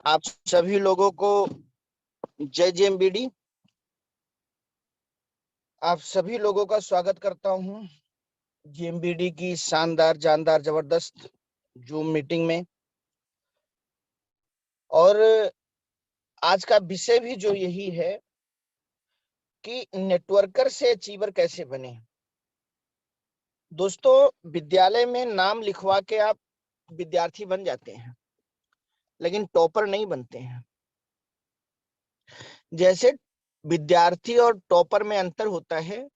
आप सभी लोगों को जय जेएमबीडी। आप सभी लोगों का स्वागत करता हूं जेएमबीडी की शानदार जानदार जबरदस्त जूम मीटिंग में। और आज का विषय भी जो यही है कि नेटवर्कर से अचीवर कैसे बने। दोस्तों, विद्यालय में नाम लिखवा के आप विद्यार्थी बन जाते हैं, लेकिन टॉपर नहीं बनते हैं। जैसे विद्यार्थी और टॉपर में अंतर होता है,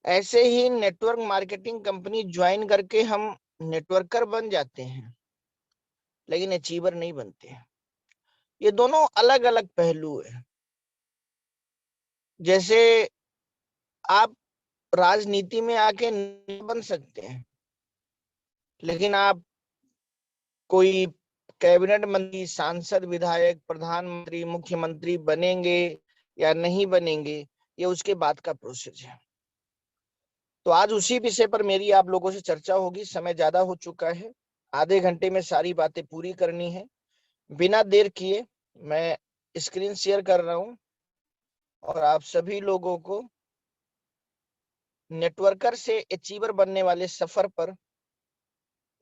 ऐसे ही नेटवर्क मार्केटिंग कंपनी ज्वाइन करके हम नेटवर्कर बन जाते हैं, लेकिन अचीवर नहीं बनते हैं। ये दोनों अलग अलग पहलू है। जैसे आप राजनीति में आके नहीं बन सकते हैं, लेकिन आप कोई कैबिनेट मंत्री, सांसद, विधायक, प्रधानमंत्री, मुख्यमंत्री बनेंगे या नहीं बनेंगे, ये उसके बाद का प्रोसेस है। तो आज उसी विषय पर मेरी आप लोगों से चर्चा होगी। समय ज्यादा हो चुका है, आधे घंटे में सारी बातें पूरी करनी है। बिना देर किए मैं स्क्रीन शेयर कर रहा हूं और आप सभी लोगों को नेटवर्कर से अचीवर बनने वाले सफर पर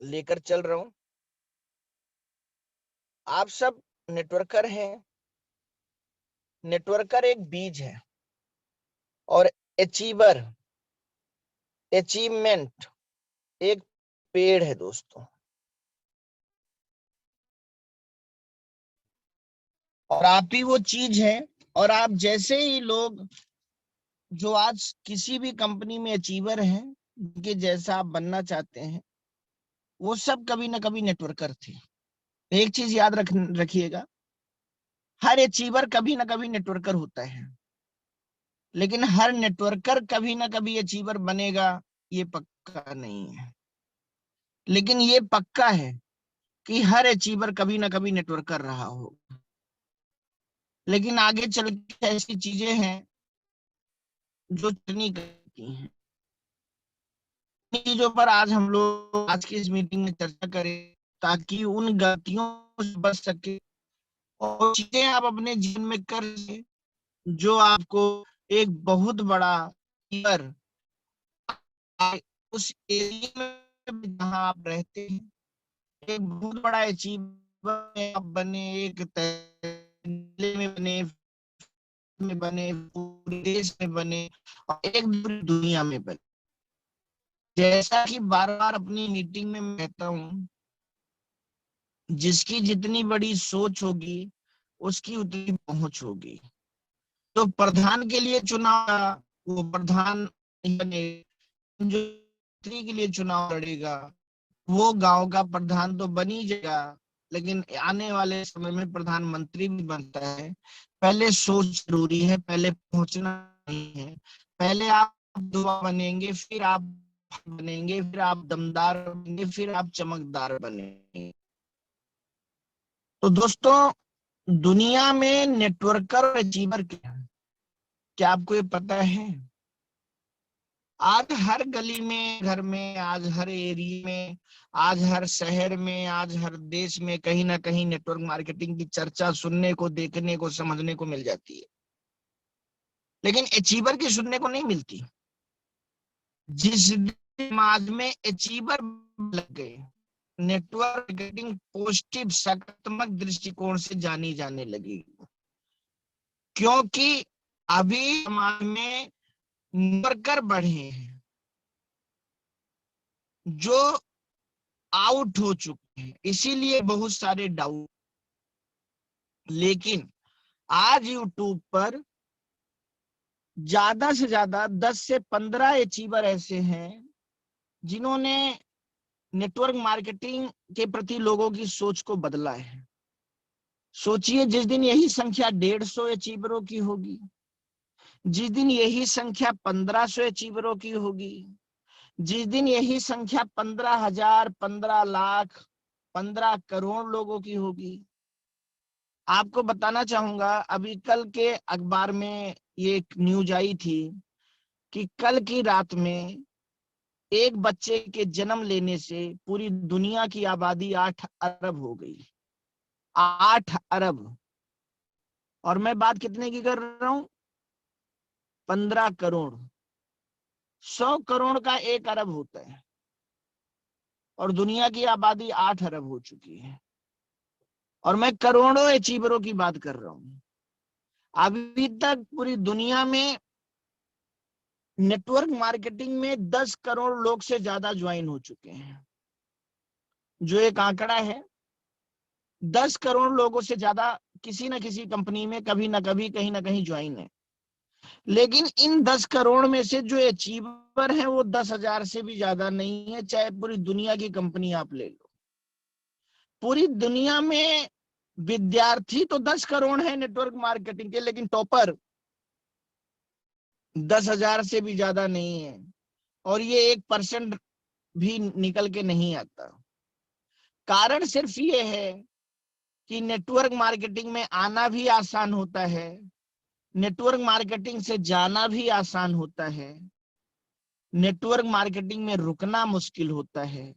लेकर चल रहा हूं। आप सब नेटवर्कर हैं। नेटवर्कर एक बीज है और अचीवर, अचीवमेंट एक पेड़ है दोस्तों। और आप ही वो चीज है। और आप जैसे ही लोग जो आज किसी भी कंपनी में अचीवर हैं, उनके जैसा आप बनना चाहते हैं, वो सब कभी ना कभी नेटवर्कर थे। एक चीज याद रखिएगा, हर अचीवर कभी ना कभी नेटवर्कर होता है, लेकिन हर नेटवर्कर कभी ना कभी अचीवर बनेगा, ये पक्का नहीं है। लेकिन ये पक्का है कि हर अचीवर कभी ना कभी नेटवर्कर रहा हो। लेकिन आगे चल के ऐसी चीजें हैं जो नहीं करती हैं। चीजों पर आज हम लोग आज की इस मीटिंग में चर्चा करें, ताकि उन गलतियों से बच सके और चीजें आप अपने जीवन में कर सके जो आपको एक बहुत बड़ा अचीवर, उस एरिया में जहां आप रहते हैं, एक बहुत बड़ा अचीवर आप बने, एक तहसील में बने, में बने, पूरे देश में बने और एक पूरी दुनिया में बने। जैसा कि बार बार अपनी मीटिंग में मैं कहता हूं, जिसकी जितनी बड़ी सोच होगी उसकी उतनी पहुंच होगी। तो प्रधान के लिए चुनाव, वो प्रधान बने। जो मंत्री के लिए चुनाव लड़ेगा, वो गांव का प्रधान तो बन ही जाएगा, लेकिन आने वाले समय में प्रधानमंत्री भी बनता है। पहले सोच जरूरी है, पहले पहुंचना नहीं है। पहले आप दुआ बनेंगे, फिर आप बनेंगे, फिर आप दमदार बनेंगे, फिर आप चमकदार बनेंगे। तो दोस्तों, दुनिया में नेटवर्कर और अचीवर क्या है, क्या आपको ये पता है? आज हर गली में, घर में, आज हर एरिया में, आज हर शहर में, आज हर देश में कहीं ना कहीं नेटवर्क मार्केटिंग की चर्चा सुनने को, देखने को, समझने को मिल जाती है, लेकिन अचीवर की सुनने को नहीं मिलती। जिस समाज में अचीवर लग गए, नेटवर्क मार्केटिंग पॉजिटिव सकारात्मक दृष्टिकोण से जानी जाने लगी, क्योंकि अभी समाज में वर्कर बढ़े हैं जो आउट हो चुके हैं, इसीलिए बहुत सारे डाउट। लेकिन आज यूट्यूब पर ज्यादा से ज्यादा 10 से 15 अचीवर ऐसे हैं जिन्होंने नेटवर्क मार्केटिंग के प्रति लोगों की सोच को बदला है। सोचिए, जिस दिन यही संख्या 150 अचीवरों की होगी, जिस दिन यही संख्या 1500 अचीवरों की होगी, जिस दिन यही संख्या 15,000, 15 लाख, 15 करोड़ लोगों की होगी। आपको बताना चाहूंगा, अभी कल के अखबार में ये एक न्यूज आई थी कि कल की रात में एक बच्चे के जन्म लेने से पूरी दुनिया की आबादी 8 अरब हो गई। 8 अरब, और मैं बात कितने की कर रहा हूं? 15 करोड़। 100 करोड़ का 1 अरब होता है, और दुनिया की आबादी 8 अरब हो चुकी है, और मैं करोड़ों अचीवरों की बात कर रहा हूं। अभी तक पूरी दुनिया में नेटवर्क मार्केटिंग में 10 करोड़ लोग से ज्यादा ज्वाइन हो चुके हैं, जो एक आंकड़ा है। 10 करोड़ लोगों से ज्यादा किसी न किसी कंपनी में कभी ना कभी कहीं ना कहीं ज्वाइन है। लेकिन इन 10 करोड़ में से जो अचीवर है वो 10,000 से भी ज्यादा नहीं है, चाहे पूरी दुनिया की कंपनी आप ले लो। पूरी दुनिया में विद्यार्थी तो 10 करोड़ है नेटवर्क मार्केटिंग के, लेकिन टॉपर 10,000 से भी ज्यादा नहीं है, और ये 1% भी निकल के नहीं आता। कारण सिर्फ ये है कि नेटवर्क मार्केटिंग में आना भी आसान होता है, नेटवर्क मार्केटिंग से जाना भी आसान होता है, नेटवर्क मार्केटिंग में रुकना मुश्किल होता है,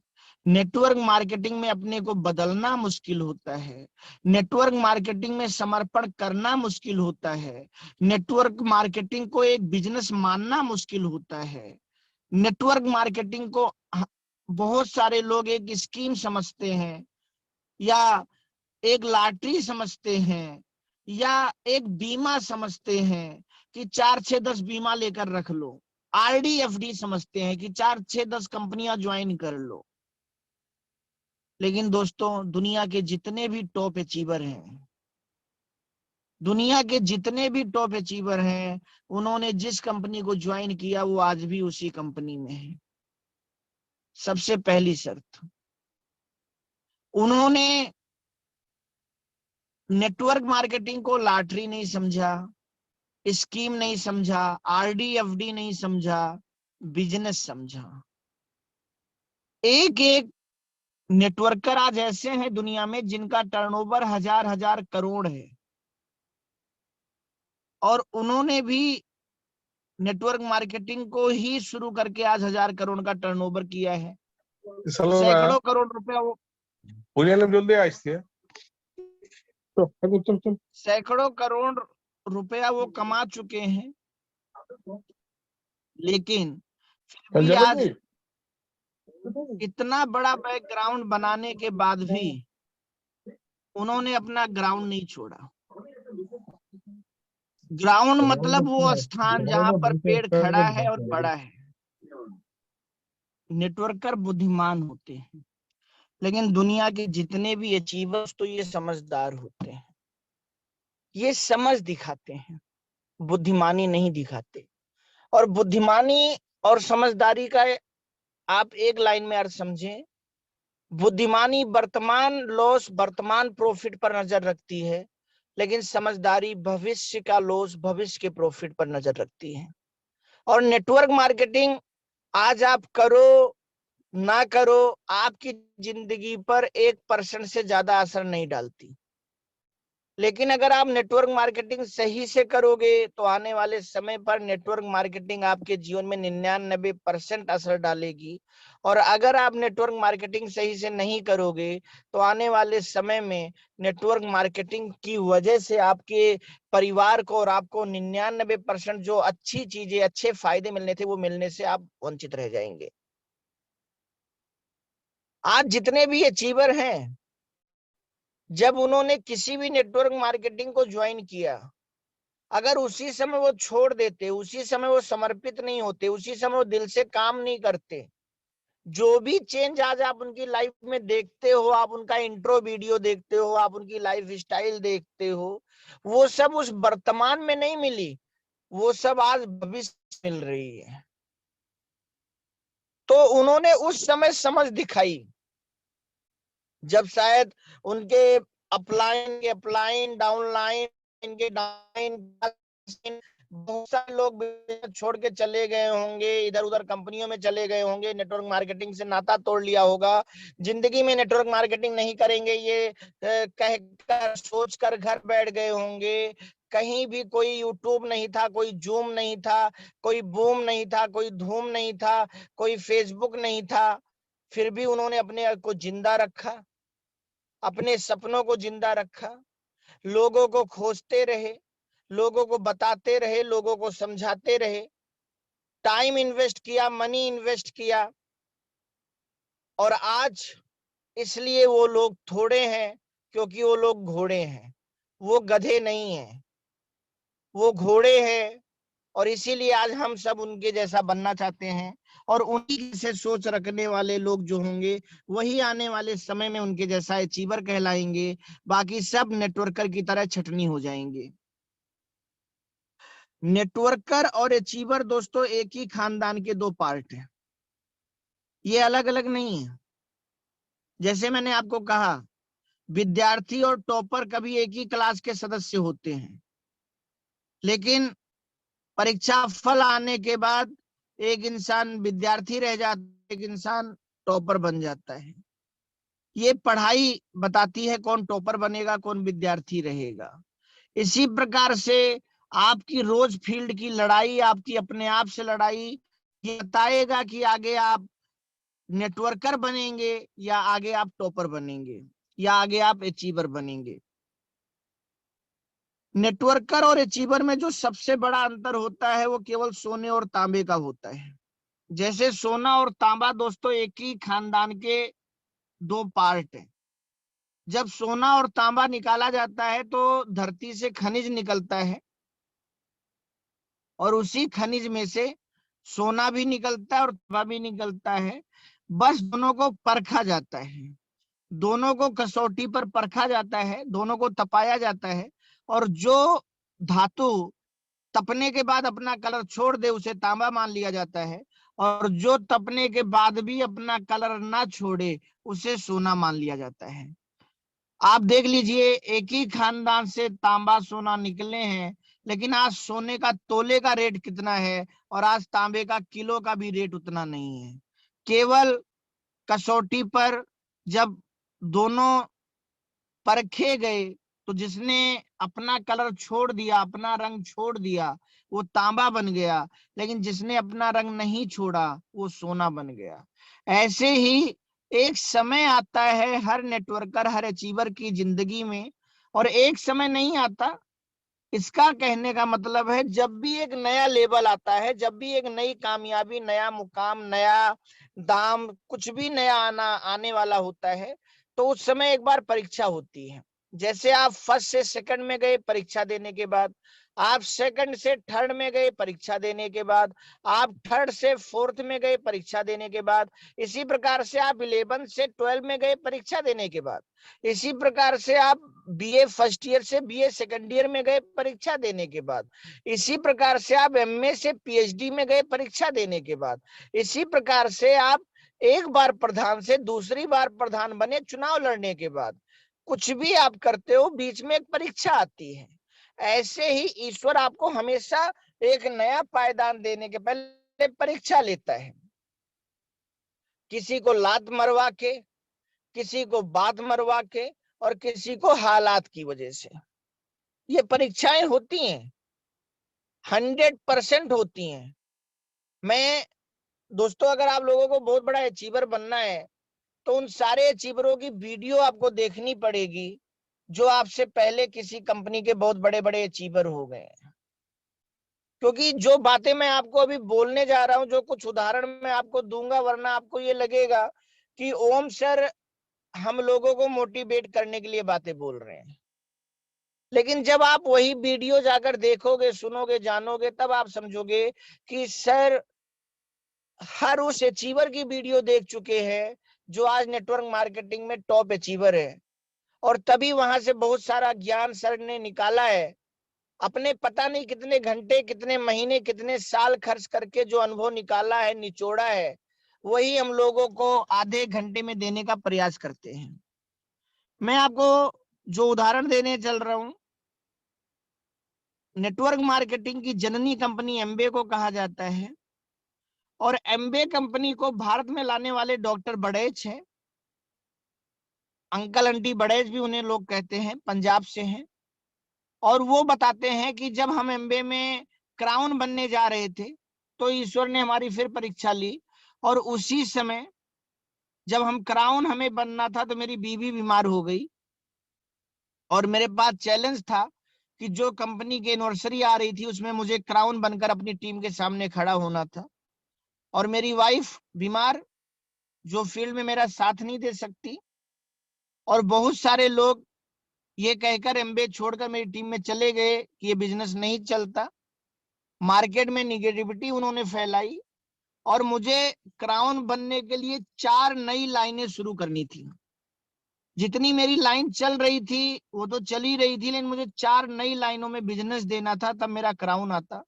नेटवर्क मार्केटिंग में अपने को बदलना मुश्किल होता है, नेटवर्क मार्केटिंग में समर्पण करना मुश्किल होता है, नेटवर्क मार्केटिंग को एक बिजनेस मानना मुश्किल होता है। नेटवर्क मार्केटिंग को बहुत सारे लोग एक स्कीम समझते हैं, या एक लॉटरी समझते हैं, या एक बीमा समझते हैं कि 4-6-10 बीमा लेकर रख लो। आरडी एफडी समझते हैं कि 4-6-10 कंपनियां ज्वाइन कर लो। लेकिन दोस्तों, दुनिया के जितने भी टॉप अचीवर हैं, दुनिया के जितने भी टॉप अचीवर हैं, उन्होंने जिस कंपनी को ज्वाइन किया वो आज भी उसी कंपनी में है। सबसे पहली शर्त, उन्होंने नेटवर्क मार्केटिंग को लॉटरी नहीं समझा, स्कीम नहीं समझा, आरडी एफडी नहीं समझा, बिजनेस समझा। एक एक नेटवर्कर आज ऐसे हैं दुनिया में जिनका टर्नओवर हजार हजार करोड़ है, और उन्होंने भी नेटवर्क मार्केटिंग को ही शुरू करके आज 1000 करोड़ का टर्नओवर किया है। सैकड़ों करोड़ रुपया वो जल्दी আসছে सैकड़ों करोड़ रुपया वो कमा चुके हैं। लेकिन फिर भी आज इतना बड़ा बैकग्राउंड बनाने के बाद भी उन्होंने अपना ग्राउंड नहीं छोड़ा। ग्राउंड मतलब वो स्थान जहां पर पेड़ खड़ा है और बड़ा है। नेटवर्कर बुद्धिमान होते हैं, लेकिन दुनिया के जितने भी अचीवर्स तो ये समझदार होते हैं, ये समझ दिखाते हैं, बुद्धिमानी नहीं दिखाते। और बुद्धिमानी और समझदारी का आप एक लाइन में अर्थ समझें। बुद्धिमानी वर्तमान लॉस, वर्तमान प्रॉफिट पर नजर रखती है, लेकिन समझदारी भविष्य का लॉस, भविष्य के प्रॉफिट पर नजर रखती है। और नेटवर्क मार्केटिंग आज आप करो ना करो, आपकी जिंदगी पर 1% से ज्यादा असर नहीं डालती। लेकिन अगर आप नेटवर्क मार्केटिंग सही से करोगे तो आने वाले समय पर नेटवर्क मार्केटिंग आपके जीवन में 99% असर डालेगी। और अगर आप नेटवर्क मार्केटिंग सही से नहीं करोगे तो आने वाले समय में नेटवर्क मार्केटिंग की वजह से आपके परिवार को और आपको 99% जो अच्छी चीजें, अच्छे फायदे मिलने थे, वो मिलने से आप वंचित रह जाएंगे। आज जितने भी अचीवर हैं, जब उन्होंने किसी भी नेटवर्क मार्केटिंग को ज्वाइन किया, अगर उसी समय वो छोड़ देते, उसी समय वो समर्पित नहीं होते, उसी समय वो दिल से काम नहीं करते, जो भी चेंज आज आप उनकी लाइफ में देखते हो, आप उनका इंट्रो वीडियो देखते हो, आप उनकी लाइफ स्टाइल देखते हो, वो सब उस वर्तमान में नहीं मिली, वो सब आज भविष्य मिल रही है। तो उन्होंने उस समय समझ दिखाई जब शायद उनके अपलाइन डाउनलाइन, इनके डाउनलाइन बहुत सारे लोग छोड़ के चले गए होंगे, इधर उधर कंपनियों में चले गए होंगे, नेटवर्क मार्केटिंग से नाता तोड़ लिया होगा, जिंदगी में नेटवर्क मार्केटिंग नहीं करेंगे ये कहकर सोच कर घर बैठ गए होंगे। कहीं भी कोई यूट्यूब नहीं था, कोई जूम नहीं था, कोई बूम नहीं था, कोई धूम नहीं था, कोई फेसबुक नहीं था, फिर भी उन्होंने अपने को जिंदा रखा। अपने सपनों को जिंदा रखा, लोगों को खोजते रहे, लोगों को बताते रहे, लोगों को समझाते रहे, टाइम इन्वेस्ट किया, मनी इन्वेस्ट किया। और आज इसलिए वो लोग थोड़े हैं क्योंकि वो लोग घोड़े हैं, वो गधे नहीं हैं, वो घोड़े हैं। और इसीलिए आज हम सब उनके जैसा बनना चाहते हैं, और उन्हीं से सोच रखने वाले लोग जो होंगे वही आने वाले समय में उनके जैसा अचीवर कहलाएंगे। बाकी सब नेटवर्कर की तरह छटनी हो जाएंगे। नेटवर्कर और अचीवर दोस्तों एक ही खानदान के दो पार्ट हैं, ये अलग अलग नहीं है। जैसे मैंने आपको कहा, विद्यार्थी और टॉपर कभी एक ही क्लास के सदस्य होते हैं, लेकिन परीक्षा फल आने के बाद एक इंसान विद्यार्थी रह जाता है, एक इंसान टॉपर बन जाता है। ये पढ़ाई बताती है कौन टॉपर बनेगा, कौन विद्यार्थी रहेगा। इसी प्रकार से आपकी रोज फील्ड की लड़ाई, आपकी अपने आप से लड़ाई, ये बताएगा कि आगे आप नेटवर्कर बनेंगे या आगे आप टॉपर बनेंगे या आगे आप अचीवर बनेंगे। नेटवर्कर और अचीवर में जो सबसे बड़ा अंतर होता है वो केवल सोने और तांबे का होता है। जैसे सोना और तांबा दोस्तों एक ही खानदान के दो पार्ट हैं। जब सोना और तांबा निकाला जाता है तो धरती से खनिज निकलता है, और उसी खनिज में से सोना भी निकलता है और तांबा भी निकलता है। बस दोनों को परखा जाता है, दोनों को कसौटी पर परखा जाता है, दोनों को तपाया जाता है। और जो धातु तपने के बाद अपना कलर छोड़ दे उसे तांबा मान लिया जाता है, और जो तपने के बाद भी अपना कलर ना छोड़े उसे सोना मान लिया जाता है। आप देख लीजिए, एक ही खानदान से तांबा सोना निकले हैं, लेकिन आज सोने का तोले का रेट कितना है और आज तांबे का किलो का भी रेट उतना नहीं है। केवल कसौटी पर जब दोनों परखे गए तो जिसने अपना कलर छोड़ दिया, अपना रंग छोड़ दिया, वो तांबा बन गया, लेकिन जिसने अपना रंग नहीं छोड़ा वो सोना बन गया। ऐसे ही एक समय आता है हर नेटवर्कर, हर अचीवर की जिंदगी में, और एक समय नहीं आता। इसका कहने का मतलब है जब भी एक नया लेवल आता है, जब भी एक नई कामयाबी, नया मुकाम, नया दाम, कुछ भी नया आने वाला होता है, तो उस समय एक बार परीक्षा होती है। जैसे आप फर्स्ट से सेकंड में गए परीक्षा देने के बाद, आप सेकंड से थर्ड में गए परीक्षा देने के बाद, आप थर्ड से फोर्थ में गए परीक्षा देने के बाद, इसी प्रकार से आप 11 से 12 में गए परीक्षा देने के बाद, इसी प्रकार से आप बीए फर्स्ट ईयर से बीए सेकंड ईयर में गए परीक्षा देने के बाद, इसी प्रकार से आप एमए से पीएचडी में गए परीक्षा देने के बाद, इसी प्रकार से आप एक बार प्रधान से दूसरी बार प्रधान बने चुनाव लड़ने के बाद, कुछ भी आप करते हो बीच में एक परीक्षा आती है। ऐसे ही ईश्वर आपको हमेशा एक नया पायदान देने के पहले परीक्षा लेता है। किसी को लात मरवा के, किसी को बात मरवा के, और किसी को हालात की वजह से। ये परीक्षाएं होती हैं, 100% होती हैं। मैं दोस्तों, अगर आप लोगों को बहुत बड़ा अचीवर बनना है तो उन सारे अचीवरों की वीडियो आपको देखनी पड़ेगी जो आपसे पहले किसी कंपनी के बहुत बड़े बड़े अचीवर हो गए हैं। क्योंकि जो बातें मैं आपको अभी बोलने जा रहा हूं, जो कुछ उदाहरण मैं आपको दूंगा, वरना आपको ये लगेगा कि ओम सर हम लोगों को मोटिवेट करने के लिए बातें बोल रहे हैं। लेकिन जब आप वही वीडियो जाकर देखोगे, सुनोगे, जानोगे, तब आप समझोगे कि सर हर उस अचीवर की वीडियो देख चुके हैं जो आज नेटवर्क मार्केटिंग में टॉप अचीवर है, और तभी वहां से बहुत सारा ज्ञान सर ने निकाला है। अपने पता नहीं कितने घंटे, कितने महीने, कितने साल खर्च करके जो अनुभव निकाला है, निचोड़ा है, वही हम लोगों को आधे घंटे में देने का प्रयास करते हैं। मैं आपको जो उदाहरण देने चल रहा हूं, नेटवर्क मार्केटिंग की जननी कंपनी एमबे को कहा जाता है, और एमबे कंपनी को भारत में लाने वाले डॉक्टर बड़ेच हैं। अंकल आंटी बड़ेच भी उन्हें लोग कहते हैं, पंजाब से हैं। और वो बताते हैं कि जब हम एमबे में क्राउन बनने जा रहे थे तो ईश्वर ने हमारी फिर परीक्षा ली, और उसी समय जब हम क्राउन हमें बनना था तो मेरी बीवी बीमार हो गई और मेरे पास चैलेंज था कि जो कंपनी की एनिवर्सरी आ रही थी उसमें मुझे क्राउन बनकर अपनी टीम के सामने खड़ा होना था और मेरी वाइफ बीमार, जो फील्ड में मेरा साथ नहीं दे सकती, और बहुत सारे लोग ये कहकर एमबीए छोड़कर मेरी टीम में चले गए कि ये बिजनेस नहीं चलता। मार्केट में निगेटिविटी उन्होंने फैलाई और मुझे क्राउन बनने के लिए 4 नई लाइनें शुरू करनी थी। जितनी मेरी लाइन चल रही थी वो तो चल ही रही थी, लेकिन मुझे 4 नई लाइनों में बिजनेस देना था, तब मेरा क्राउन आता।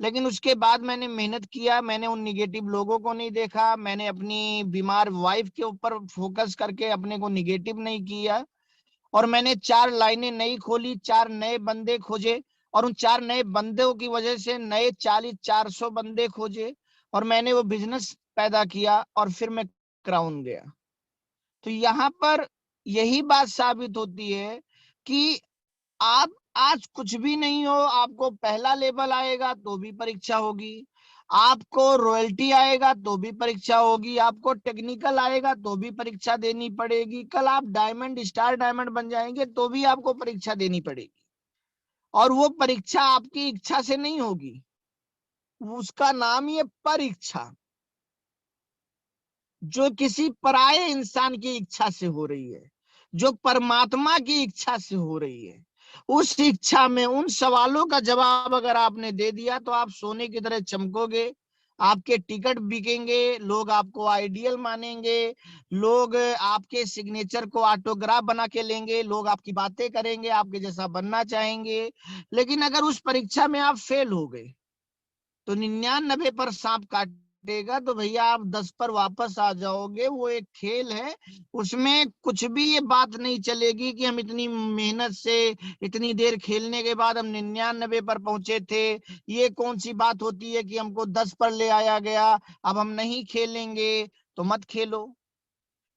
लेकिन उसके बाद मैंने मेहनत किया, मैंने उन निगेटिव लोगों को नहीं देखा, मैंने अपनी बीमार वाइफ के ऊपर फोकस करके अपने को निगेटिव नहीं किया और मैंने 4 लाइनें नई खोली, 4 नए बंदे खोजे और उन 4 नए बंदों की वजह से नए 40-400 बंदे खोजे और मैंने वो बिजनेस पैदा किया और फिर मैं क्राउन गया। तो यहाँ पर यही बात साबित होती है कि आप आज कुछ भी नहीं हो, आपको पहला लेवल आएगा तो भी परीक्षा होगी, आपको रॉयल्टी आएगा तो भी परीक्षा होगी, आपको टेक्निकल आएगा तो भी परीक्षा देनी पड़ेगी, कल आप डायमंड स्टार डायमंड बन जाएंगे तो भी आपको परीक्षा देनी पड़ेगी। और वो परीक्षा आपकी इच्छा से नहीं होगी, उसका नाम ही है परीक्षा, जो किसी पराये इंसान की इच्छा से हो रही है, जो परमात्मा की इच्छा से हो रही है। उस इच्छा में उन सवालों का जवाब अगर आपने दे दिया तो आप सोने की तरह चमकोगे, आपके टिकट बिकेंगे, लोग आपको आइडियल मानेंगे, लोग आपके सिग्नेचर को ऑटोग्राफ बना के लेंगे, लोग आपकी बातें करेंगे, आपके जैसा बनना चाहेंगे। लेकिन अगर उस परीक्षा में आप फेल हो गए तो 99 पर सांप काटेगा, तो भैया आप 10 पर वापस आ जाओगे। वो एक खेल है, उसमें कुछ भी ये बात नहीं चलेगी कि हम इतनी मेहनत से इतनी देर खेलने के बाद हम 99 पर पहुंचे थे। ये कौन सी बात होती है कि हमको 10 पर ले आया गया, अब हम नहीं खेलेंगे। तो मत खेलो,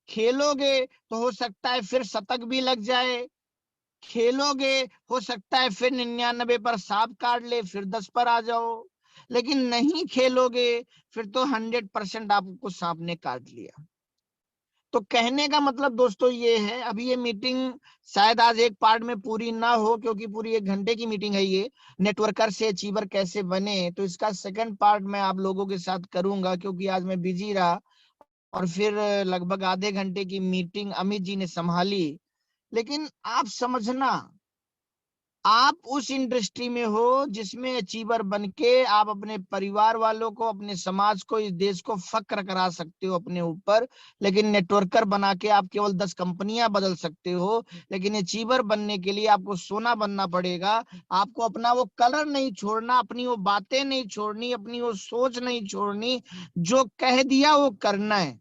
खेलोगे तो हो सकता है फिर शतक भी लग जाए, खेलोगे हो सकता है फिर 99 पर सांप काट ले, फिर 10 पर आ जाओ। लेकिन नहीं खेलोगे फिर तो 100% आपको सांप ने काट लिया। तो कहने का मतलब दोस्तों ये है, अभी ये मीटिंग शायद आज एक पार्ट में पूरी ना हो क्योंकि पूरी 1 घंटे की मीटिंग है ये, नेटवर्कर से अचीवर कैसे बने। तो इसका सेकंड पार्ट मैं आप लोगों के साथ करूंगा क्योंकि आज मैं बिजी रहा और फिर लगभग आधे घंटे की मीटिंग अमित जी ने संभाली। लेकिन आप समझना, आप उस इंडस्ट्री में हो जिसमें अचीवर बनके आप अपने परिवार वालों को, अपने समाज को, इस देश को फक्र करा सकते हो अपने ऊपर। लेकिन नेटवर्कर बना के आप केवल 10 कंपनियां बदल सकते हो, लेकिन अचीवर बनने के लिए आपको सोना बनना पड़ेगा। आपको अपना वो कलर नहीं छोड़ना, अपनी वो बातें नहीं छोड़नी, अपनी वो सोच नहीं छोड़नी, जो कह दिया वो करना है।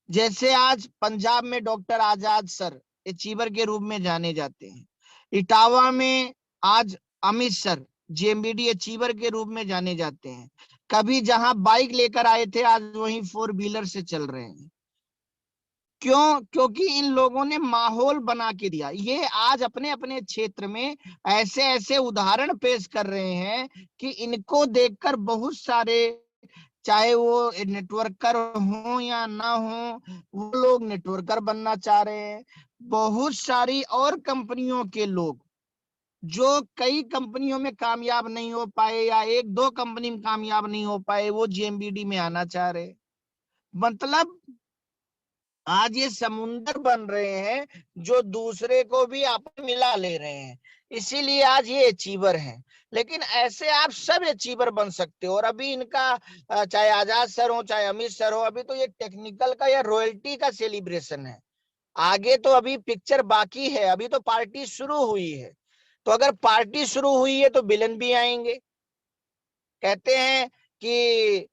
जैसे आज पंजाब में डॉक्टर आजाद सर अचीवर के रूप में जाने जाते हैं, इटावा में आज अमित सर जेएमबीडी अचीवर के रूप में जाने जाते हैं। कभी जहां बाइक लेकर आए थे आज वहीं 4 व्हीलर से चल रहे हैं। क्यों? क्योंकि इन लोगों ने माहौल बना के दिया। ये आज अपने अपने क्षेत्र में ऐसे ऐसे उदाहरण पेश कर रहे हैं कि इनको देखकर बहुत सारे, चाहे वो नेटवर्कर हो या ना हो, वो लोग नेटवर्कर बनना चाह रहे हैं। बहुत सारी और कंपनियों के लोग जो कई कंपनियों में कामयाब नहीं हो पाए या 1-2 कंपनी में कामयाब नहीं हो पाए, वो जेएमबीडी में आना चाह रहे हैं। मतलब आज ये समुंदर बन रहे हैं जो दूसरे को भी आपस मिला ले रहे हैं, इसीलिए आज ये अचीवर हैं। लेकिन ऐसे आप सब अचीवर बन सकते हो। और अभी इनका चाहे आजाद सर हो चाहे अमित सर हो, अभी तो ये टेक्निकल का या रॉयल्टी का सेलिब्रेशन है। आगे तो अभी पिक्चर बाकी है, अभी तो पार्टी शुरू हुई है। तो अगर पार्टी शुरू हुई है तो विलन भी आएंगे। कहते हैं कि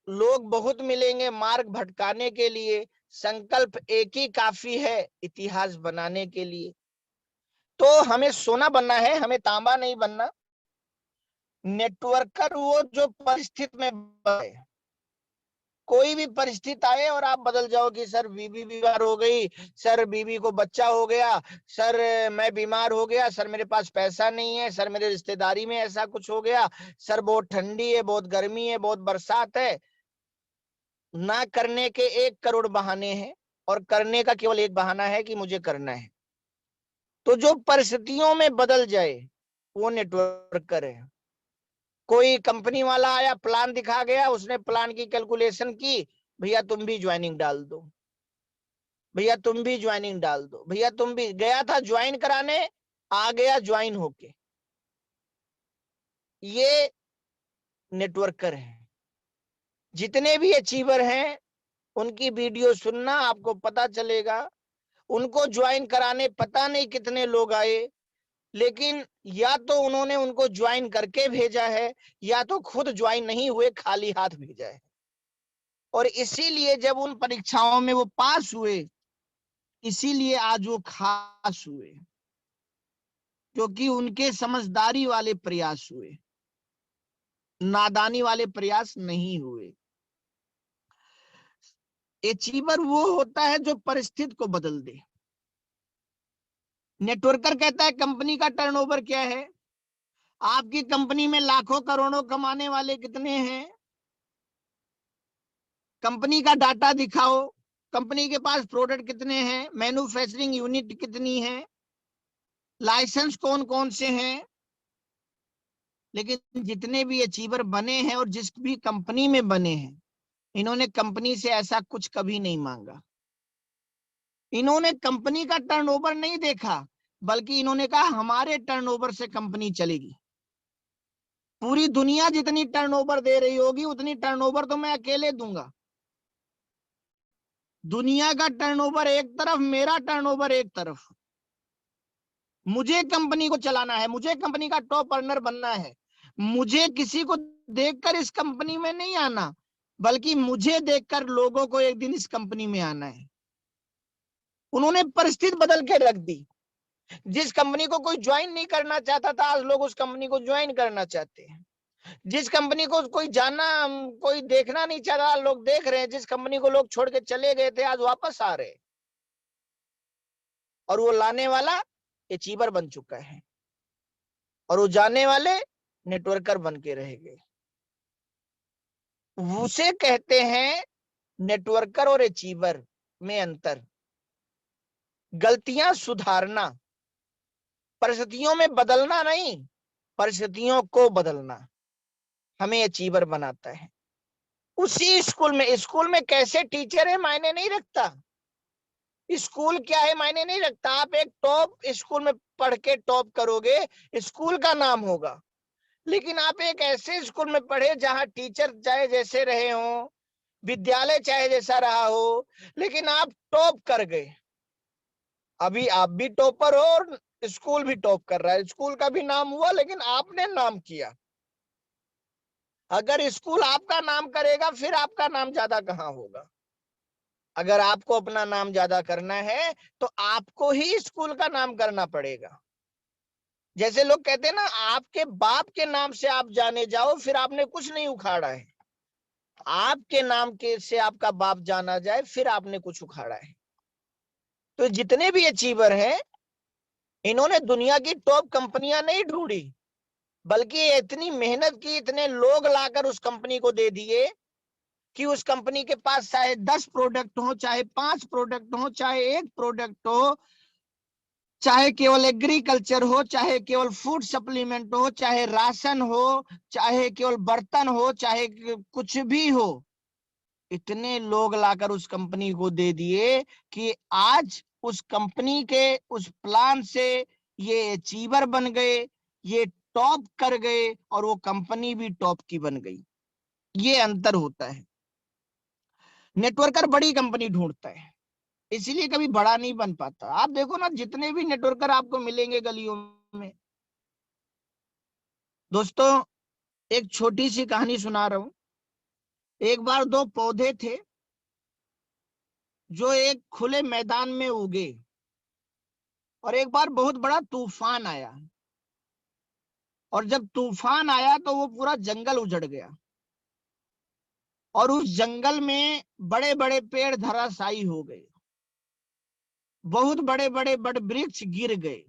लोग बहुत मिलेंगे मार्ग भटकाने के लिए, संकल्प एक ही काफी है इतिहास बनाने के लिए। तो हमें सोना बनना है, हमें तांबा नहीं बनना। नेटवर्कर वो जो परिस्थिति में बने, कोई भी परिस्थिति आए और आप बदल जाओ कि सर बीवी बीमार हो गई, सर बीवी को बच्चा हो गया, सर मैं बीमार हो गया, सर मेरे पास पैसा नहीं है, सर मेरे रिश्तेदारी में ऐसा कुछ हो गया, सर बहुत ठंडी है, बहुत गर्मी है, बहुत बरसात है। ना करने के 1 करोड़ बहाने हैं और करने का केवल एक बहाना है कि मुझे करना है। तो जो परिस्थितियों में बदल जाए वो नेटवर्कर है। कोई कंपनी वाला आया, प्लान दिखा गया, उसने प्लान की कैलकुलेशन की, भैया तुम भी ज्वाइनिंग डाल दो, भैया तुम भी ज्वाइनिंग डाल दो, भैया तुम भी। गया था ज्वाइन कराने, आ गया ज्वाइन होके। ये नेटवर्कर है। जितने भी अचीवर हैं उनकी वीडियो सुनना, आपको पता चलेगा। उनको ज्वाइन कराने पता नहीं कितने लोग आए, लेकिन या तो उन्होंने उनको ज्वाइन करके भेजा है या तो खुद ज्वाइन नहीं हुए, खाली हाथ भेजा है। और इसीलिए जब उन परीक्षाओं में वो पास हुए, इसीलिए आज वो खास हुए, क्योंकि उनके समझदारी वाले प्रयास हुए, नादानी वाले प्रयास नहीं हुए। अचीवर वो होता है जो परिस्थिति को बदल दे। नेटवर्कर कहता है कंपनी का टर्नओवर क्या है, आपकी कंपनी में लाखों करोड़ों कमाने वाले कितने हैं, कंपनी का डाटा दिखाओ, कंपनी के पास प्रोडक्ट कितने हैं, मैन्युफैक्चरिंग यूनिट कितनी है, लाइसेंस कौन कौन से हैं। लेकिन जितने भी अचीवर बने हैं और जिस भी कंपनी में बने हैं, इन्होंने कंपनी से ऐसा कुछ कभी नहीं मांगा। इन्होंने कंपनी का टर्नओवर नहीं देखा, बल्कि इन्होंने कहा हमारे टर्नओवर से कंपनी चलेगी। पूरी दुनिया जितनी टर्नओवर दे रही होगी उतनी टर्नओवर तो मैं अकेले दूंगा। दुनिया का टर्नओवर एक तरफ, मेरा टर्नओवर एक तरफ। मुझे कंपनी को चलाना है, मुझे कंपनी का टॉप अर्नर बनना है। मुझे किसी को देखकर इस कंपनी में नहीं आना, बल्कि मुझे देखकर लोगों को एक दिन इस कंपनी में आना है। उन्होंने परिस्थिति बदल के रख दी। जिस कंपनी को कोई ज्वाइन नहीं करना चाहता था, आज लोग उस कंपनी को ज्वाइन करना चाहते हैं। जिस कंपनी को कोई जाना, कोई देखना नहीं चाह रहा, लोग देख रहे हैं। जिस कंपनी को लोग छोड़ के चले गए थे, आज वापस आ रहे। और वो लाने वाला अचीवर बन चुका है और वो जाने वाले नेटवर्कर बन के रह गए। उसे कहते हैं नेटवर्कर और अचीवर में अंतर। गलतियां सुधारना, परिस्थितियों में बदलना नहीं, परिस्थितियों को बदलना हमें अचीवर बनाता है। उसी स्कूल में कैसे टीचर है मायने नहीं रखता, स्कूल क्या है मायने नहीं रखता। आप एक टॉप स्कूल में पढ़ के टॉप करोगे, स्कूल का नाम होगा। लेकिन आप एक ऐसे स्कूल में पढ़े जहां टीचर चाहे जैसे रहे हो, विद्यालय चाहे जैसा रहा हो, लेकिन आप टॉप कर गए, अभी आप भी टॉपर हो और स्कूल भी टॉप कर रहा है। स्कूल का भी नाम हुआ लेकिन आपने नाम किया। अगर स्कूल आपका नाम करेगा फिर आपका नाम ज्यादा कहां होगा। अगर आपको अपना नाम ज्यादा करना है तो आपको ही स्कूल का नाम करना पड़ेगा। जैसे लोग कहते हैं ना, आपके बाप के नाम से आप जाने जाओ, फिर आपने कुछ नहीं उखाड़ा है। आपके नाम के से आपका बाप जाना जाए, फिर आपने कुछ उखाड़ा है। तो जितने भी अचीवर हैं, इन्होंने दुनिया की टॉप कंपनियां नहीं ढूंढी, बल्कि इतनी मेहनत की, इतने लोग लाकर उस कंपनी को दे दिए कि उस कंपनी के पास चाहे 10 प्रोडक्ट हो, चाहे 5 प्रोडक्ट हो, चाहे 1 प्रोडक्ट हो, चाहे केवल एग्रीकल्चर हो, चाहे केवल फूड सप्लीमेंट हो, चाहे राशन हो, चाहे केवल बर्तन हो, चाहे कुछ भी हो, इतने लोग लाकर उस कंपनी को दे दिए कि आज उस कंपनी के उस प्लान से ये अचीवर बन गए, ये टॉप कर गए और वो कंपनी भी टॉप की बन गई। ये अंतर होता है। नेटवर्कर बड़ी कंपनी ढूंढता है, इसीलिए कभी बड़ा नहीं बन पाता। आप देखो ना, जितने भी नेटवर्कर आपको मिलेंगे गलियों में। दोस्तों, एक छोटी सी कहानी सुना रहा हूं। एक बार 2 पौधे थे जो एक खुले मैदान में उगे, और एक बार बहुत बड़ा तूफान आया, और जब तूफान आया तो वो पूरा जंगल उजड़ गया, और उस जंगल में बड़े बड़े पेड़ धराशायी हो गए, बहुत बड़े बड़े बड़ वृक्ष गिर गए,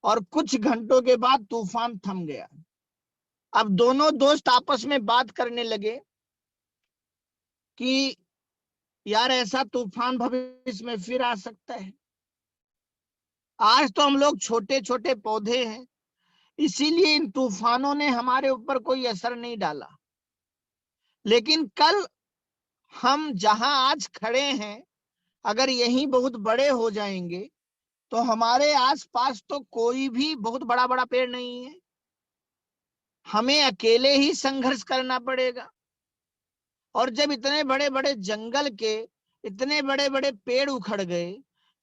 और कुछ घंटों के बाद तूफान थम गया। अब दोनों दोस्त आपस में बात करने लगे कि यार ऐसा तूफान भविष्य में फिर आ सकता है। आज तो हम लोग छोटे छोटे पौधे हैं, इसीलिए इन तूफानों ने हमारे ऊपर कोई असर नहीं डाला। लेकिन कल हम जहां आज खड़े हैं, अगर यही बहुत बड़े हो जाएंगे तो हमारे आसपास तो कोई भी बहुत बड़ा बड़ा पेड़ नहीं है, हमें अकेले ही संघर्ष करना पड़ेगा। और जब इतने बड़े बड़े जंगल के इतने बड़े बड़े पेड़ उखड़ गए,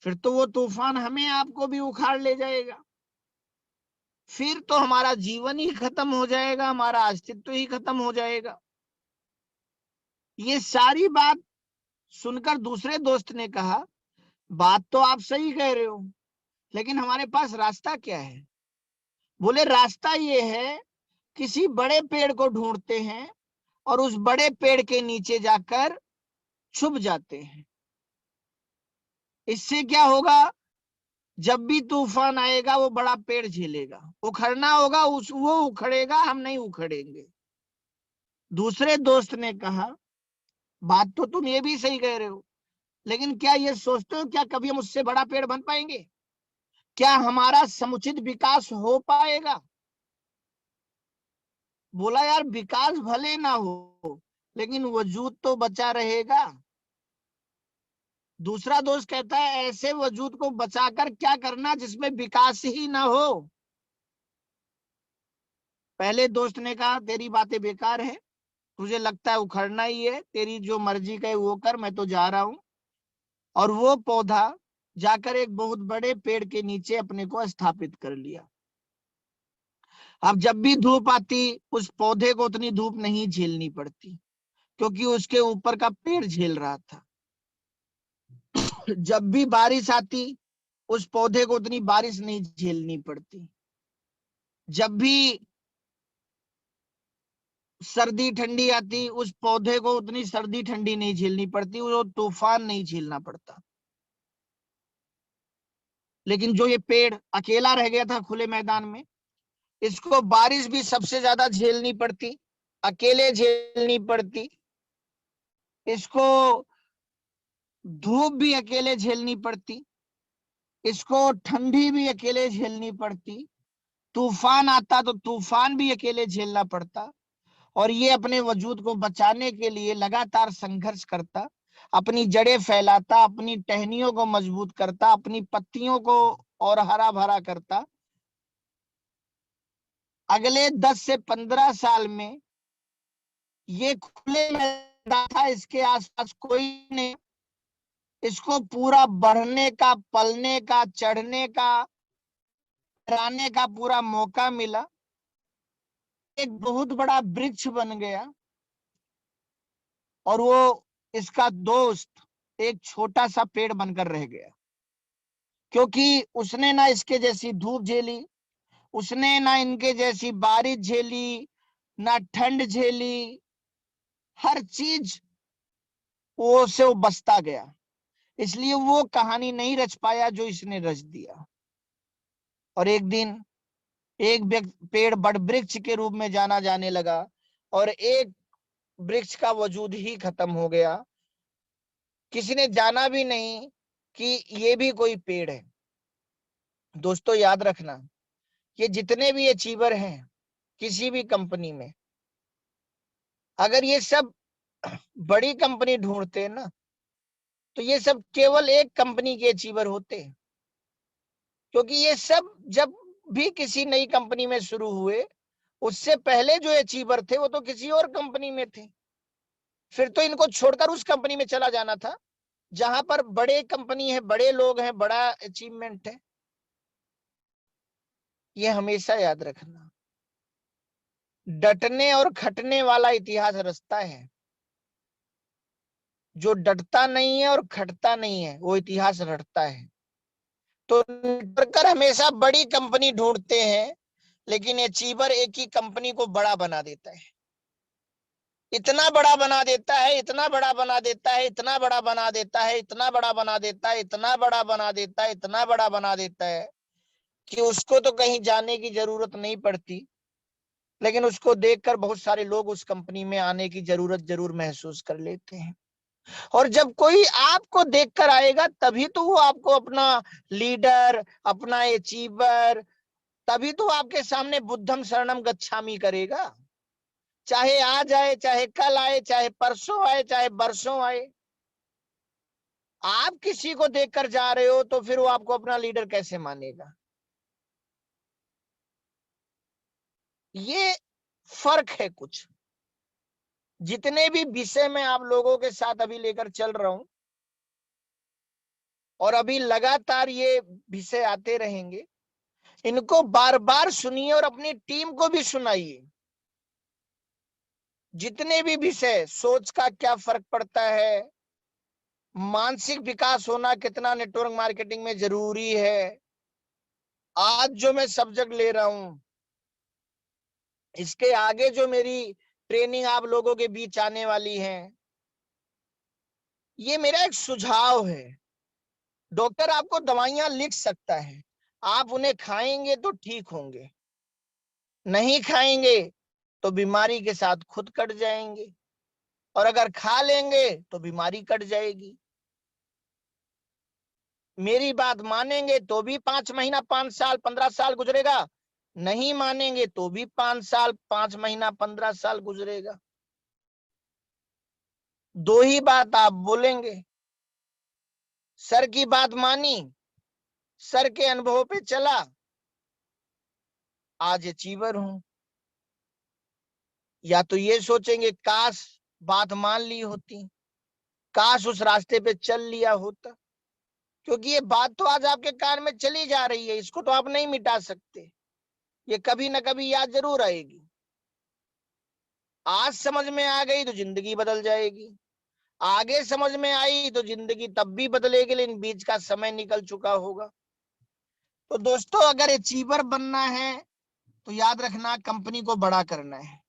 फिर तो वो तूफान हमें आपको भी उखाड़ ले जाएगा। फिर तो हमारा जीवन ही खत्म हो जाएगा, हमारा अस्तित्व ही खत्म हो जाएगा। ये सारी बात सुनकर दूसरे दोस्त ने कहा, बात तो आप सही कह रहे हो, लेकिन हमारे पास रास्ता क्या है? बोले, रास्ता ये है, किसी बड़े पेड़ को ढूंढते हैं और उस बड़े पेड़ के नीचे जाकर छुप जाते हैं। इससे क्या होगा, जब भी तूफान आएगा वो बड़ा पेड़ झेलेगा, उखड़ना होगा वो उखड़ेगा, हम नहीं उखड़ेंगे। दूसरे दोस्त ने कहा, बात तो तुम ये भी सही कह रहे हो, लेकिन क्या ये सोचते हो क्या कभी हम उससे बड़ा पेड़ बन पाएंगे? क्या हमारा समुचित विकास हो पाएगा? बोला, यार विकास भले ना हो, लेकिन वजूद तो बचा रहेगा। दूसरा दोस्त कहता है, ऐसे वजूद को बचाकर क्या करना जिसमें विकास ही ना हो? पहले दोस्त ने कहा, तेरी बातें बेकार है, तुझे लगता है उखड़ना ही है, तेरी जो मर्जी कहे वो कर, मैं तो जा रहा हूं। और वो पौधा जाकर एक बहुत बड़े पेड़ के नीचे अपने को स्थापित कर लिया। अब जब भी धूप आती, उस पौधे को उतनी धूप नहीं झेलनी पड़ती, क्योंकि उसके ऊपर का पेड़ झेल रहा था। जब भी बारिश आती, उस पौधे को उतनी बारिश नहीं झेलनी पड़ती। जब भी सर्दी ठंडी आती, उस पौधे को उतनी सर्दी ठंडी नहीं झेलनी पड़ती, वो तूफान नहीं झेलना पड़ता। लेकिन जो ये पेड़ अकेला रह गया था खुले मैदान में, इसको बारिश भी सबसे ज्यादा झेलनी पड़ती, अकेले झेलनी पड़ती, इसको धूप भी अकेले झेलनी पड़ती, इसको ठंडी भी अकेले झेलनी पड़ती, तूफान आता तो तूफान भी अकेले झेलना पड़ता। और ये अपने वजूद को बचाने के लिए लगातार संघर्ष करता, अपनी जड़ें फैलाता, अपनी टहनियों को मजबूत करता, अपनी पत्तियों को और हरा भरा करता। अगले 10 से 15 साल में ये खुले मैदान था, इसके आसपास कोई नहीं, इसको पूरा बढ़ने का, पलने का, चढ़ने का, फहराने का पूरा मौका मिला। एक बहुत बड़ा वृक्ष बन गया और वो इसका दोस्त एक छोटा सा पेड़ बनकर रह गया, क्योंकि उसने ना इसके जैसी धूप झेली, उसने ना इनके जैसी बारिश झेली, ना ठंड झेली, हर चीज वो बसता गया। इसलिए वो कहानी नहीं रच पाया जो इसने रच दिया। और एक दिन एक पेड़ बड़ वृक्ष के रूप में जाना जाने लगा और एक वृक्ष का वजूद ही खत्म हो गया। किसी ने जाना भी नहीं कि ये भी कोई पेड़ है। दोस्तों याद रखना, ये जितने भी अचीवर हैं किसी भी कंपनी में, अगर ये सब बड़ी कंपनी ढूंढते हैं ना, तो ये सब केवल एक कंपनी के अचीवर होते हैं। क्योंकि ये सब जब भी किसी नई कंपनी में शुरू हुए, उससे पहले जो अचीवर थे वो तो किसी और कंपनी में थे। फिर तो इनको छोड़कर उस कंपनी में चला जाना था जहां पर बड़े कंपनी है, बड़े लोग हैं, बड़ा अचीवमेंट है। ये हमेशा याद रखना, डटने और खटने वाला इतिहास रचता है, जो डटता नहीं है और खटता नहीं है वो इतिहास रटता है। तो डरकर हमेशा बड़ी कंपनी ढूंढते हैं, लेकिन अचीवर एक ही कंपनी को बड़ा बना देता है, इतना बड़ा बना देता है, इतना बड़ा बना देता है, इतना बड़ा बना देता है, इतना बड़ा बना देता है, इतना बड़ा बना देता है, इतना बड़ा बना देता है कि उसको तो कहीं जाने की जरूरत नहीं पड़ती, लेकिन उसको देखकर बहुत सारे लोग उस कंपनी में आने की जरूरत जरूर महसूस कर लेते हैं। और जब कोई आपको देखकर आएगा तभी तो वो आपको अपना लीडर, अपना अचीवर, तभी तो आपके सामने बुद्धम शरणम गच्छामि करेगा। चाहे आज आए, चाहे कल आए, चाहे परसों आए, चाहे बरसों आए। आप किसी को देखकर जा रहे हो तो फिर वो आपको अपना लीडर कैसे मानेगा? ये फर्क है कुछ। जितने भी विषय मैं आप लोगों के साथ अभी लेकर चल रहा हूं, और अभी लगातार ये विषय आते रहेंगे, इनको बार बार सुनिए और अपनी टीम को भी सुनाइए। जितने भी विषय, सोच का क्या फर्क पड़ता है, मानसिक विकास होना कितना नेटवर्क मार्केटिंग में जरूरी है, आज जो मैं सब्जेक्ट ले रहा हूं, इसके आगे जो मेरी ट्रेनिंग आप लोगों के बीच आने वाली है, ये मेरा एक सुझाव है। डॉक्टर आपको दवाइयां लिख सकता है, आप उन्हें खाएंगे तो ठीक होंगे, नहीं खाएंगे तो बीमारी के साथ खुद कट जाएंगे, और अगर खा लेंगे तो बीमारी कट जाएगी। मेरी बात मानेंगे तो भी 5 महीना, 5 साल, 15 साल गुजरेगा, नहीं मानेंगे तो भी 5 साल, 5 महीना, 15 साल गुजरेगा। दो ही बात आप बोलेंगे। सर की बात मानी, सर के अनुभव पे चला, आज अचीवर हूं। या तो ये सोचेंगे काश बात मान ली होती, काश उस रास्ते पे चल लिया होता। क्योंकि ये बात तो आज आपके कान में चली जा रही है, इसको तो आप नहीं मिटा सकते, ये कभी ना कभी याद जरूर आएगी। आज समझ में आ गई तो जिंदगी बदल जाएगी, आगे समझ में आई तो जिंदगी तब भी बदलेगी, लेकिन बीच का समय निकल चुका होगा। तो दोस्तों, अगर अचीवर बनना है तो याद रखना, कंपनी को बड़ा करना है।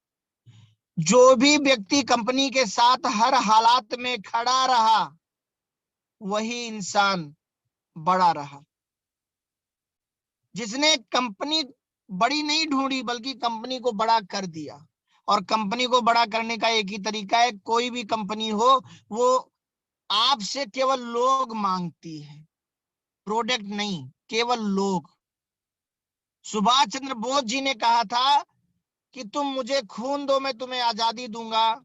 जो भी व्यक्ति कंपनी के साथ हर हालात में खड़ा रहा, वही इंसान बड़ा रहा। जिसने कंपनी बड़ी नहीं ढूंढी बल्कि कंपनी को बड़ा कर दिया। और कंपनी को बड़ा करने का एक ही तरीका है, कोई भी कंपनी हो, वो आपसे केवल लोग मांगती है, प्रोडक्ट नहीं, केवल लोग। सुभाष चंद्र बोस जी ने कहा था कि तुम मुझे खून दो, मैं तुम्हें आजादी दूंगा।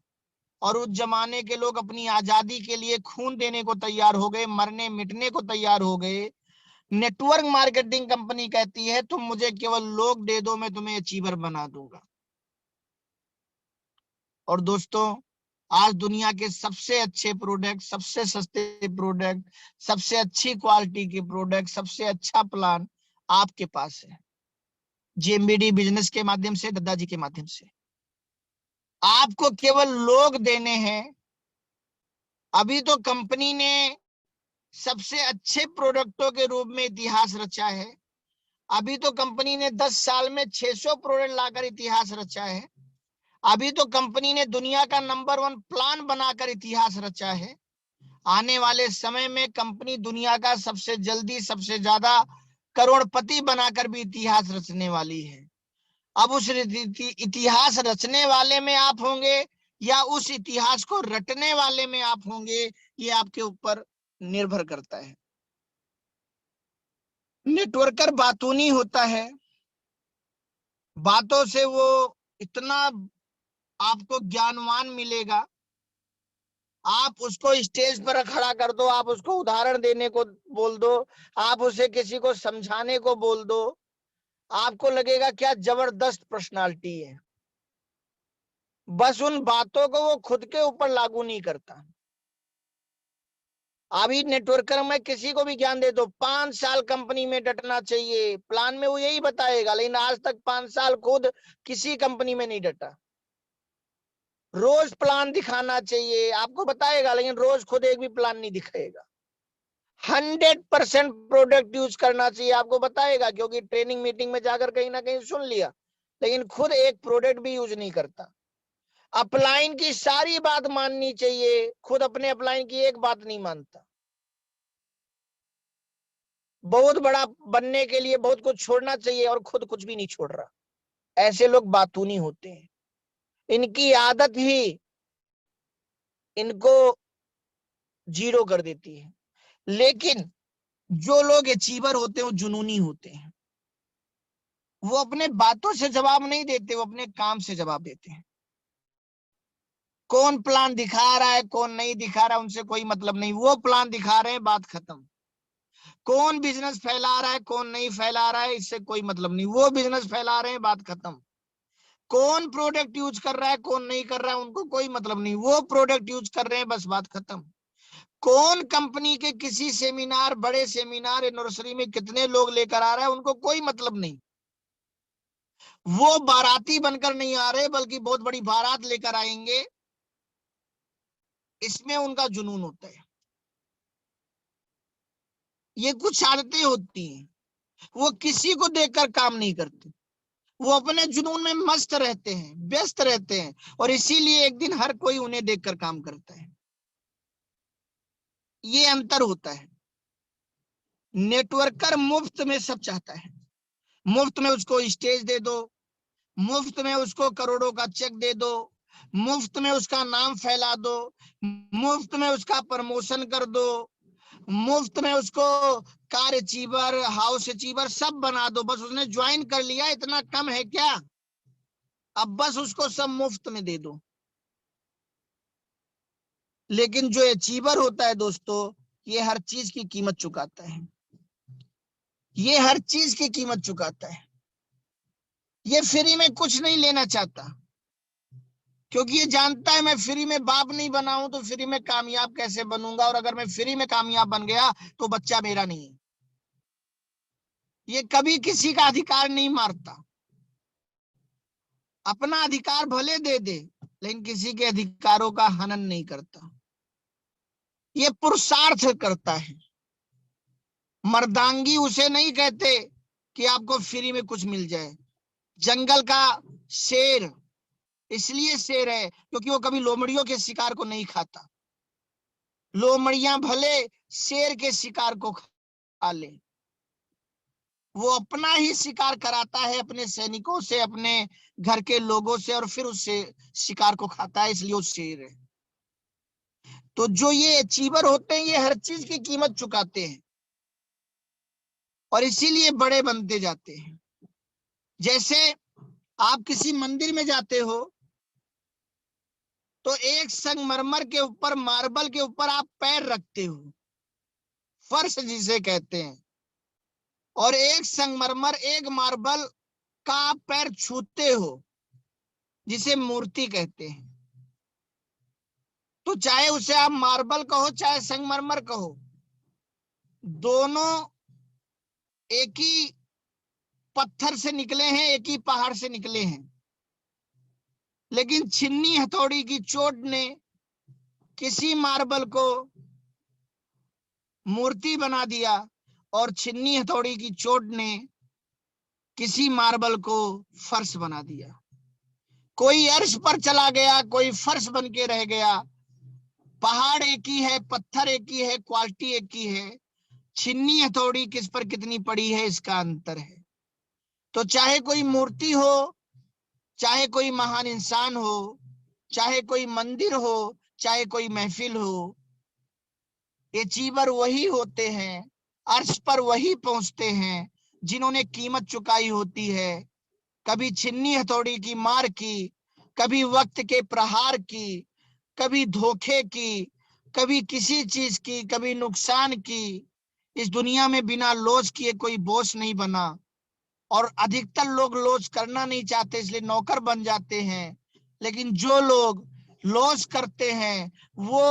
और उस जमाने के लोग अपनी आजादी के लिए खून देने को तैयार हो गए, मरने मिटने को तैयार हो गए। नेटवर्क मार्केटिंग कंपनी कहती है तुम मुझे केवल लोग दे दो, मैं तुम्हें अचीवर बना दूंगा। और दोस्तों, आज दुनिया के सबसे अच्छे प्रोडक्ट, सबसे सस्ते प्रोडक्ट, सबसे अच्छी क्वालिटी के प्रोडक्ट, सबसे अच्छा प्लान आपके पास है। जेएमबीडी बिजनेस के माध्यम से, दादाजी के माध्यम से आपको केवल लोग देने हैं। अभी तो कंपनी ने सबसे अच्छे प्रोडक्टों के रूप में इतिहास रचा है। अभी तो कंपनी ने 10 साल में 600 प्रोडक्ट लाकर इतिहास रचा है। अभी तो कंपनी ने दुनिया का नंबर 1 प्लान बनाकर इतिहास रचा है। आने वाले समय में कंपनी दुनिया का सबसे जल्दी, सबसे ज्यादा करोड़पति बनाकर भी इतिहास रचने वाली है। अब उस इतिहास रचने वाले में आप होंगे या उस इतिहास को रटने वाले में आप होंगे, ये आपके ऊपर निर्भर करता है। नेटवर्कर बातूनी होता है, बातों से वो इतना आपको ज्ञानवान मिलेगा, आप उसको स्टेज पर खड़ा कर दो, आप उसको उदाहरण देने को बोल दो, आप उसे किसी को समझाने को बोल दो, आपको लगेगा क्या जबरदस्त पर्सनालिटी है। बस उन बातों को वो खुद के ऊपर लागू नहीं करता। अभी नेटवर्कर में किसी को भी ज्ञान दे दो, 5 साल कंपनी में डटना चाहिए, प्लान में वो यही बताएगा, लेकिन आज तक 5 साल खुद किसी कंपनी में नहीं डटा। रोज प्लान दिखाना चाहिए, आपको बताएगा, लेकिन रोज खुद एक भी प्लान नहीं दिखाएगा। 100% प्रोडक्ट यूज करना चाहिए, आपको बताएगा, क्योंकि ट्रेनिंग मीटिंग में जाकर कहीं ना कहीं सुन लिया, लेकिन खुद एक प्रोडक्ट भी यूज नहीं करता। अपलाइन की सारी बात माननी चाहिए, खुद अपने अपलाइन की एक बात नहीं मानता। बहुत बड़ा बनने के लिए बहुत कुछ छोड़ना चाहिए और खुद कुछ भी नहीं छोड़ रहा। ऐसे लोग बातूनी होते हैं। इनकी आदत ही इनको जीरो कर देती है। लेकिन जो लोग अचीवर होते हैं वो जुनूनी होते हैं, वो अपने बातों से जवाब नहीं देते, वो अपने काम से जवाब देते हैं। कौन प्लान दिखा रहा है कौन नहीं दिखा रहा है उनसे कोई मतलब नहीं, वो प्लान दिखा रहे हैं, बात खत्म। कौन बिजनेस फैला रहा है कौन नहीं फैला रहा है इससे कोई मतलब नहीं, वो बिजनेस फैला रहे हैं, बात खत्म। कौन प्रोडक्ट यूज कर रहा है कौन नहीं कर रहा है उनको कोई मतलब नहीं, वो प्रोडक्ट यूज कर रहे हैं, बस बात खत्म। कौन कंपनी के किसी सेमिनार, बड़े सेमिनार एनिवर्सरी में कितने लोग लेकर आ रहा है उनको कोई मतलब नहीं, वो बाराती बनकर नहीं आ रहे बल्कि बहुत बड़ी बारात लेकर आएंगे, इसमें उनका जुनून होता है। ये कुछ आदतें होती हैं, वो किसी को देखकर काम नहीं करते, वो अपने जुनून में मस्त रहते हैं, व्यस्त रहते हैं, और इसीलिए एक दिन हर कोई उन्हें देखकर काम करता है। ये अंतर होता है। नेटवर्कर मुफ्त में सब चाहता है, मुफ्त में उसको स्टेज दे दो, मुफ्त में उसको करोड़ों का चेक दे दो, मुफ्त में उसका नाम फैला दो, मुफ्त में उसका प्रमोशन कर दो, मुफ्त में उसको कार अचीवर, हाउस अचीवर सब बना दो। बस उसने ज्वाइन कर लिया, इतना कम है क्या? अब बस उसको सब मुफ्त में दे दो। लेकिन जो अचीवर होता है दोस्तों, ये हर चीज की कीमत चुकाता है, ये हर चीज की कीमत चुकाता है। ये फ्री में कुछ नहीं लेना चाहता, क्योंकि ये जानता है मैं फ्री में बाप नहीं बना हूं तो फ्री में कामयाब कैसे बनूंगा, और अगर मैं फ्री में कामयाब बन गया तो बच्चा मेरा नहीं है। ये कभी किसी का अधिकार नहीं मारता, अपना अधिकार भले दे दे लेकिन किसी के अधिकारों का हनन नहीं करता, ये पुरुषार्थ करता है। मर्दांगी उसे नहीं कहते कि आपको फ्री में कुछ मिल जाए। जंगल का शेर इसलिए शेर है क्योंकि वो कभी लोमड़ियों के शिकार को नहीं खाता। लोमड़ियां भले शेर के शिकार को खा ले, वो अपना ही शिकार कराता है अपने सैनिकों से, अपने घर के लोगों से, और फिर उससे शिकार को खाता है, इसलिए वो शेर है। तो जो ये अचीवर होते हैं ये हर चीज की कीमत चुकाते हैं और इसीलिए बड़े बनते जाते हैं। जैसे आप किसी मंदिर में जाते हो तो एक संगमरमर के ऊपर, मार्बल के ऊपर आप पैर रखते हो, फर्श जिसे कहते हैं, और एक संगमरमर, एक मार्बल का आप पैर छूते हो जिसे मूर्ति कहते हैं। तो चाहे उसे आप मार्बल कहो चाहे संगमरमर कहो, दोनों एक ही पत्थर से निकले हैं, एक ही पहाड़ से निकले हैं, लेकिन छिन्नी हथौड़ी की चोट ने किसी मार्बल को मूर्ति बना दिया और छिन्नी हथौड़ी की चोट ने किसी मार्बल को फर्श बना दिया। कोई अर्श पर चला गया, कोई फर्श बन के रह गया। पहाड़ एक ही है, पत्थर एक ही है, क्वालिटी एक ही है, छिन्नी हथौड़ी किस पर कितनी पड़ी है इसका अंतर है। तो चाहे कोई मूर्ति हो, चाहे कोई महान इंसान हो, चाहे कोई मंदिर हो, चाहे कोई महफिल हो, अचीवर वही होते हैं, अर्श पर वही पहुंचते हैं जिन्होंने कीमत चुकाई होती है, कभी छिन्नी हथौड़ी की मार की, कभी वक्त के प्रहार की, कभी धोखे की, कभी किसी चीज की, कभी नुकसान की। इस दुनिया में बिना लॉस किए कोई बॉस नहीं बना, और अधिकतर लोग लॉस करना नहीं चाहते इसलिए नौकर बन जाते हैं। लेकिन जो लोग लॉस करते हैं वो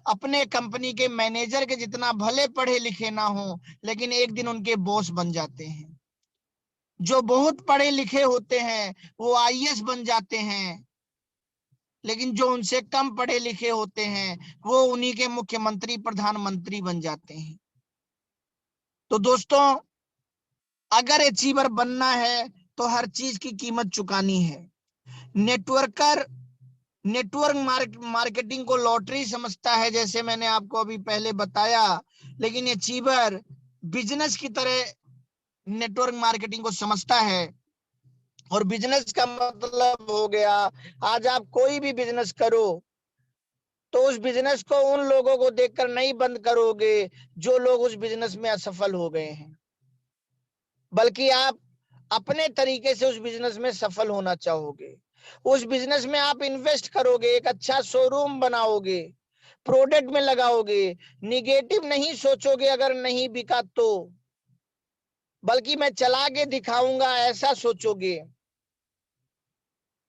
अपने कंपनी के मैनेजर के जितना भले पढ़े लिखे ना हो लेकिन एक दिन उनके बॉस बन जाते हैं। जो बहुत पढ़े लिखे होते हैं वो आईएएस बन जाते हैं, लेकिन जो उनसे कम पढ़े लिखे होते हैं वो उन्हीं के मुख्यमंत्री, प्रधानमंत्री बन जाते हैं। तो दोस्तों, अगर अचीवर बनना है तो हर चीज की कीमत चुकानी है। नेटवर्कर नेटवर्क मार्केटिंग को लॉटरी समझता है, जैसे मैंने आपको अभी पहले बताया, लेकिन अचीवर बिजनेस की तरह नेटवर्क मार्केटिंग को समझता है। और बिजनेस का मतलब हो गया, आज आप कोई भी बिजनेस करो, तो उस बिजनेस को उन लोगों को देखकर नहीं बंद करोगे जो लोग उस बिजनेस में असफल हो गए हैं, बल्कि आप अपने तरीके से उस बिजनेस में सफल होना चाहोगे। उस बिजनेस में आप इन्वेस्ट करोगे, एक अच्छा शोरूम बनाओगे, प्रोडक्ट में लगाओगे, निगेटिव नहीं सोचोगे अगर नहीं बिका तो, बल्कि मैं चला के दिखाऊंगा ऐसा सोचोगे।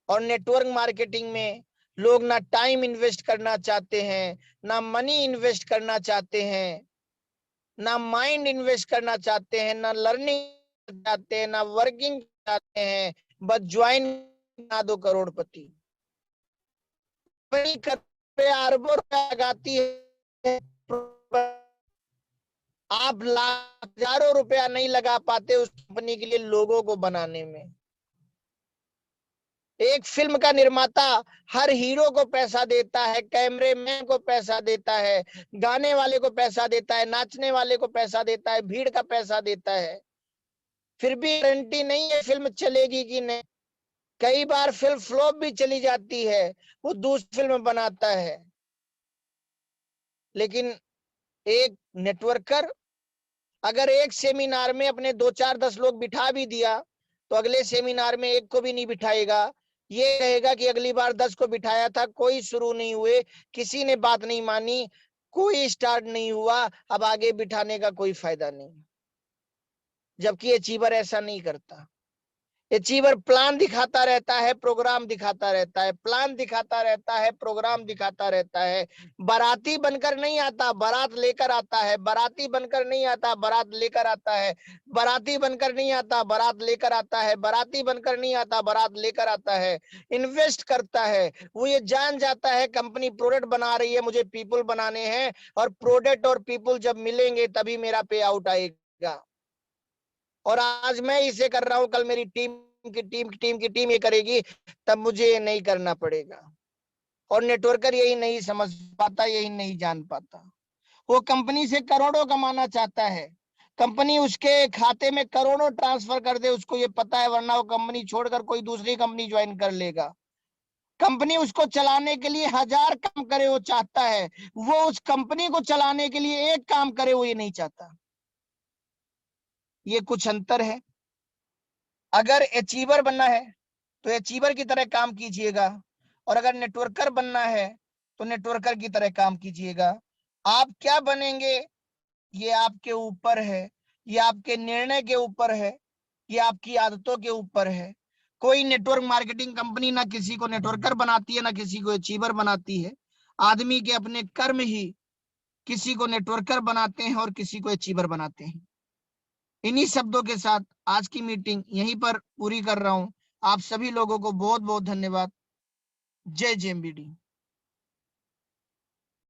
और नेटवर्क मार्केटिंग में लोग ना टाइम इन्वेस्ट करना चाहते हैं, ना मनी इन्वेस्ट करना चाहते हैं, ना माइंड इन्वेस्ट करना चाहते हैं, ना लर्निंग चाहते हैं, ना वर्किंग चाहते हैं, बस ज्वाइन बना दो करोड़पति। अरबों रुपया लगाती है, आप लाख हजारों रुपया नहीं लगा पाते उस कंपनी के लिए लोगों को बनाने में। एक फिल्म का निर्माता हर हीरो को पैसा देता है, कैमरेमैन को पैसा देता है, गाने वाले को पैसा देता है, नाचने वाले को पैसा देता है, भीड़ का पैसा देता है, फिर भी गारंटी नहीं है फिल्म चलेगी कि नहीं। कई बार फिल्म फ्लॉप भी चली जाती है, वो दूसरी फिल्म बनाता है। लेकिन एक नेटवर्कर अगर एक सेमिनार में अपने 2-4-10 लोग बिठा भी दिया तो अगले सेमिनार में एक को भी नहीं बिठाएगा, ये कहेगा कि अगली बार 10 को बिठाया था, कोई शुरू नहीं हुए, किसी ने बात नहीं मानी, कोई स्टार्ट नहीं हुआ, अब आगे बिठाने का कोई फायदा नहीं। जबकि अचीवर ऐसा नहीं करता। अचीवर प्लान दिखाता रहता है, प्रोग्राम दिखाता रहता है, प्लान दिखाता रहता है, प्रोग्राम दिखाता रहता है। बाराती बनकर नहीं आता, बारात लेकर आता है। बाराती बनकर नहीं आता, बारात लेकर आता है। बाराती बनकर नहीं आता, बारात लेकर आता है। बाराती बनकर नहीं आता, बारात लेकर आता है। इन्वेस्ट करता है, वो ये जान जाता है कंपनी प्रोडक्ट बना रही है, मुझे पीपल बनाने हैं, और प्रोडक्ट और पीपल जब मिलेंगे तभी मेरा पे आउट आएगा। और आज मैं इसे कर रहा हूं, कल मेरी टीम ये करेगी, तब मुझे ये नहीं करना पड़ेगा। और नेटवर्कर यही नहीं समझ पाता, यही नहीं जान पाता। वो कंपनी से करोड़ों कमाना चाहता है, कंपनी उसके खाते में करोड़ों ट्रांसफर कर दे, उसको ये पता है, वरना वो कंपनी छोड़कर कोई दूसरी कंपनी ज्वाइन कर लेगा। कंपनी उसको चलाने के लिए 1000 काम करे वो चाहता है, वो उस कंपनी को चलाने के लिए एक काम करे वो ये नहीं चाहता। ये कुछ अंतर है। अगर अचीवर बनना है तो अचीवर की तरह काम कीजिएगा, और अगर नेटवर्कर बनना है तो नेटवर्कर की तरह काम कीजिएगा। आप क्या बनेंगे ये आपके ऊपर है, ये आपके निर्णय के ऊपर है, ये आपकी आदतों के ऊपर है। कोई नेटवर्क मार्केटिंग कंपनी ना किसी को नेटवर्कर बनाती है, ना किसी को अचीवर बनाती है। आदमी के अपने कर्म ही किसी को नेटवर्कर बनाते हैं और किसी को अचीवर बनाते हैं। इन्हीं शब्दों के साथ आज की मीटिंग यहीं पर पूरी कर रहा हूं। आप सभी लोगों को बहुत बहुत धन्यवाद। जय जेएमबीडी।